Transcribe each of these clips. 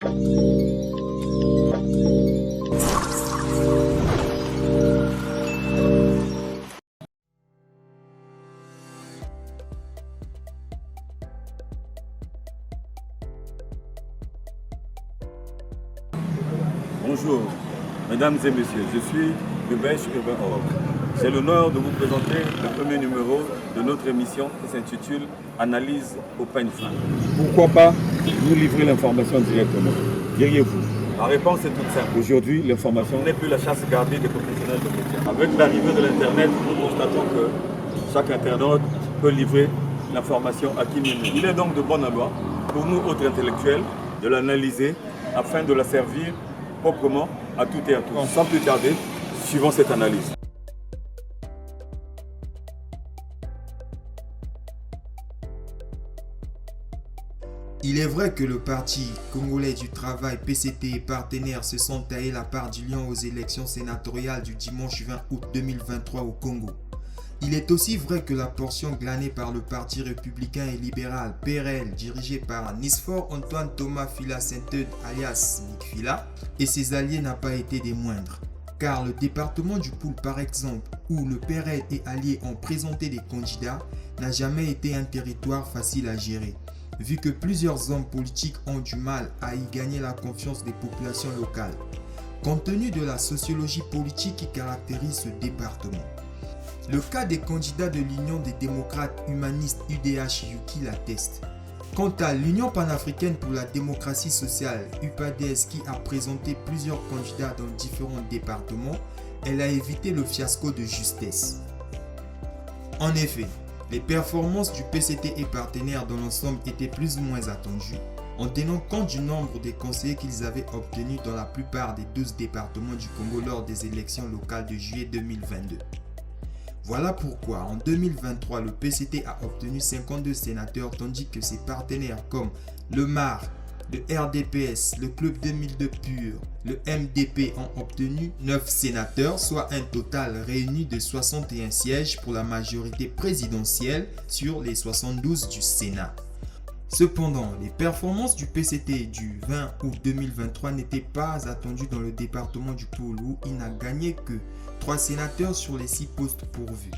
Bonjour, mesdames et messieurs, je suis Hubert Urbain Org. J'ai l'honneur de vous présenter le premier numéro de notre émission qui s'intitule Analyse au peigne fin. Pourquoi pas nous livrer l'information directement? Diriez-vous? La réponse est toute simple. Aujourd'hui, l'information n'est plus la chasse gardée des professionnels de métier. Avec l'arrivée de l'Internet, nous constatons que chaque internaute peut livrer l'information à qui mieux. Il est donc de bonne loi pour nous autres intellectuels de l'analyser afin de la servir proprement à tout et à tous. Sans plus tarder, suivons cette analyse. Il est vrai que le Parti congolais du travail PCT et partenaires se sont taillés la part du lion aux élections sénatoriales du dimanche 20 août 2023 au Congo. Il est aussi vrai que la portion glanée par le Parti républicain et libéral PRL dirigé par Nisfor Antoine Thomas Fila Saint-Eudes alias Nick Fila et ses alliés n'a pas été des moindres. Car le département du Poul par exemple, où le PRL et alliés ont présenté des candidats, n'a jamais été un territoire facile à gérer, vu que plusieurs hommes politiques ont du mal à y gagner la confiance des populations locales, compte tenu de la sociologie politique qui caractérise ce département. Le cas des candidats de l'Union des démocrates humanistes UDH-UKI l'atteste. Quant à l'Union panafricaine pour la démocratie sociale UPADS qui a présenté plusieurs candidats dans différents départements, elle a évité le fiasco de justesse. En effet, les performances du PCT et partenaires dans l'ensemble étaient plus ou moins attendues, en tenant compte du nombre des conseillers qu'ils avaient obtenus dans la plupart des 12 départements du Congo lors des élections locales de juillet 2022. Voilà pourquoi en 2023, le PCT a obtenu 52 sénateurs tandis que ses partenaires comme le MAR, le RDPS, le Club 2002 Pur, le MDP ont obtenu 9 sénateurs, soit un total réuni de 61 sièges pour la majorité présidentielle sur les 72 du Sénat. Cependant, les performances du PCT du 20 août 2023 n'étaient pas attendues dans le département du Poul où il n'a gagné que 3 sénateurs sur les 6 postes pourvus.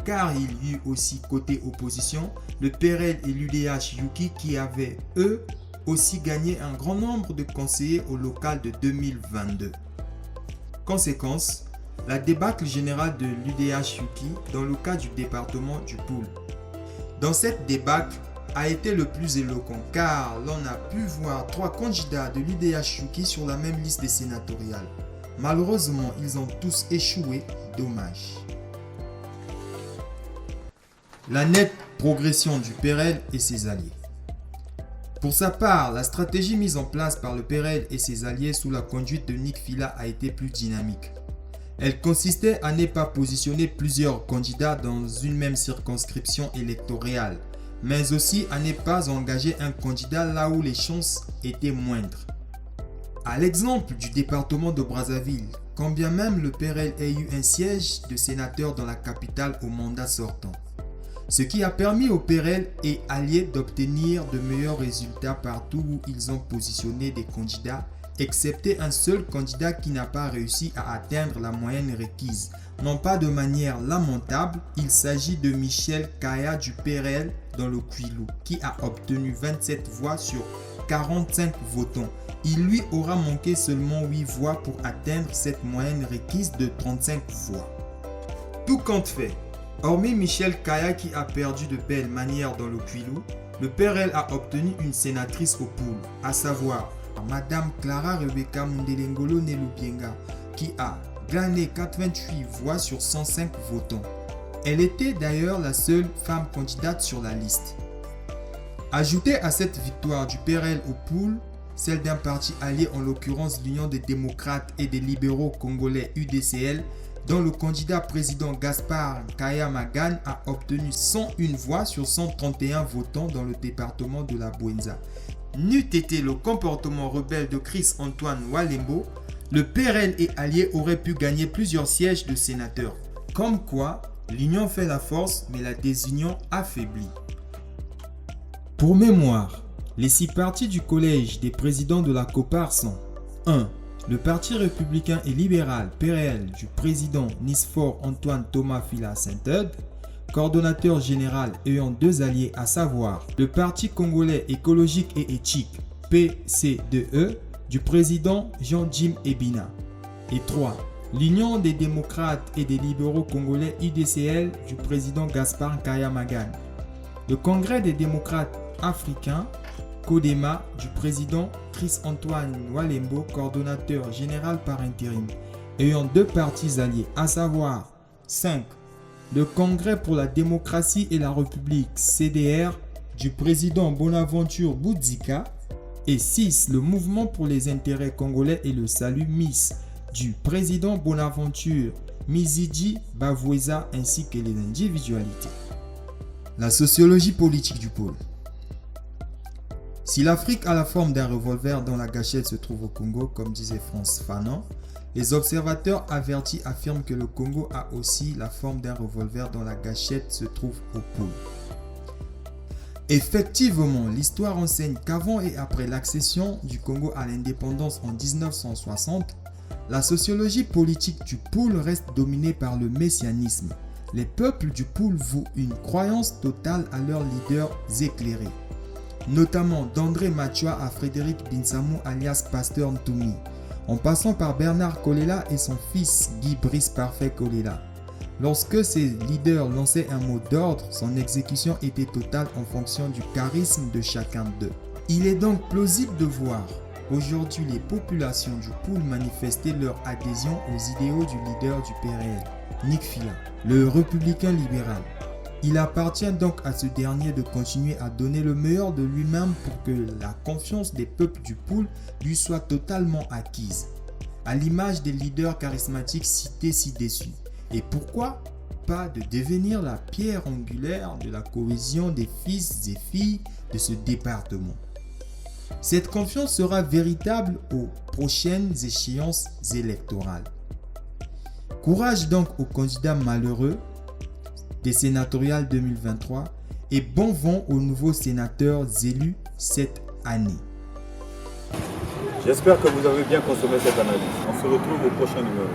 Car il y eut aussi côté opposition le PRL et l'UDH-UKI qui avaient eux aussi gagné un grand nombre de conseillers au local de 2022. Conséquence, la débâcle générale de l'UDH-UKI dans le cas du département du Poul. Dans cette débâcle a été le plus éloquent car l'on a pu voir 3 candidats de l'UDH-UKI sur la même liste des sénatoriales. Malheureusement, ils ont tous échoué, dommage. La nette progression du PRL et ses alliés. Pour sa part, la stratégie mise en place par le PRL et ses alliés sous la conduite de Nick Fila a été plus dynamique. Elle consistait à ne pas positionner plusieurs candidats dans une même circonscription électorale, mais aussi à ne pas engager un candidat là où les chances étaient moindres. À l'exemple du département de Brazzaville, quand bien même le PRL ait eu un siège de sénateur dans la capitale au mandat sortant. Ce qui a permis au PRL et alliés d'obtenir de meilleurs résultats partout où ils ont positionné des candidats, excepté un seul candidat qui n'a pas réussi à atteindre la moyenne requise. Non pas de manière lamentable, il s'agit de Michel Kaya du PRL dans le Kwilu, qui a obtenu 27 voix sur 45 votants. Il lui aura manqué seulement 8 voix pour atteindre cette moyenne requise de 35 voix. Tout compte fait, hormis Michel Kaya qui a perdu de belle manière dans le Kwilu, le PRL a obtenu une sénatrice au Poul, à savoir Madame Clara Rebecca Mundelengolo Nelubienga, qui a gagné 88 voix sur 105 votants. Elle était d'ailleurs la seule femme candidate sur la liste. Ajoutez à cette victoire du PRL au Poul, celle d'un parti allié, en l'occurrence l'Union des démocrates et des libéraux congolais UDCL, dont le candidat président Gaspard Kaya Magan a obtenu 101 voix sur 131 votants dans le département de la Bouenza. N'eût été le comportement rebelle de Chris Antoine Walembo, le PRL et alliés auraient pu gagner plusieurs sièges de sénateurs. Comme quoi, l'union fait la force, mais la désunion affaiblit. Pour mémoire, Les 6 partis du collège des présidents de la COPAR sont 1. Le Parti républicain et libéral PRL du président Nisfor Antoine Thomas Fila Saint-Eudes, coordonnateur général ayant 2 alliés à savoir le Parti congolais écologique et éthique PCDE du président Jean-Jim Ebina. Et 3. L'Union des démocrates et des libéraux congolais UDCL du président Gaspard Kayamagan. Le Congrès des démocrates africains CODEMA du président Chris-Antoine Walembo, coordonnateur général par intérim, ayant 2 partis alliés, à savoir 5. Le Congrès pour la démocratie et la République CDR du président Bonaventure Boudzika et 6. Le Mouvement pour les intérêts congolais et le salut MIS du président Bonaventure Miziji Bavoueza ainsi que les individualités. La sociologie politique du pôle. Si l'Afrique a la forme d'un revolver dont la gâchette se trouve au Congo, comme disait Frantz Fanon, les observateurs avertis affirment que le Congo a aussi la forme d'un revolver dont la gâchette se trouve au pôle. Effectivement, l'histoire enseigne qu'avant et après l'accession du Congo à l'indépendance en 1960, la sociologie politique du pôle reste dominée par le messianisme. Les peuples du pôle vouent une croyance totale à leurs leaders éclairés, notamment d'André Machua à Frédéric Binsamou alias Pasteur Ntoumi, en passant par Bernard Kolela et son fils Guy Brice Parfait Kolela. Lorsque ces leaders lançaient un mot d'ordre, son exécution était totale en fonction du charisme de chacun d'eux. Il est donc plausible de voir aujourd'hui les populations du pôle manifester leur adhésion aux idéaux du leader du PRL, Nick Fila, le républicain libéral. Il appartient donc à ce dernier de continuer à donner le meilleur de lui-même pour que la confiance des peuples du pôle lui soit totalement acquise, à l'image des leaders charismatiques cités ci-dessus. Et pourquoi pas de devenir la pierre angulaire de la cohésion des fils et filles de ce département. Cette confiance sera véritable aux prochaines échéances électorales. Courage donc aux candidats malheureux des sénatoriales 2023 et bon vent aux nouveaux sénateurs élus cette année. J'espère que vous avez bien consommé cette analyse. On se retrouve au prochain numéro.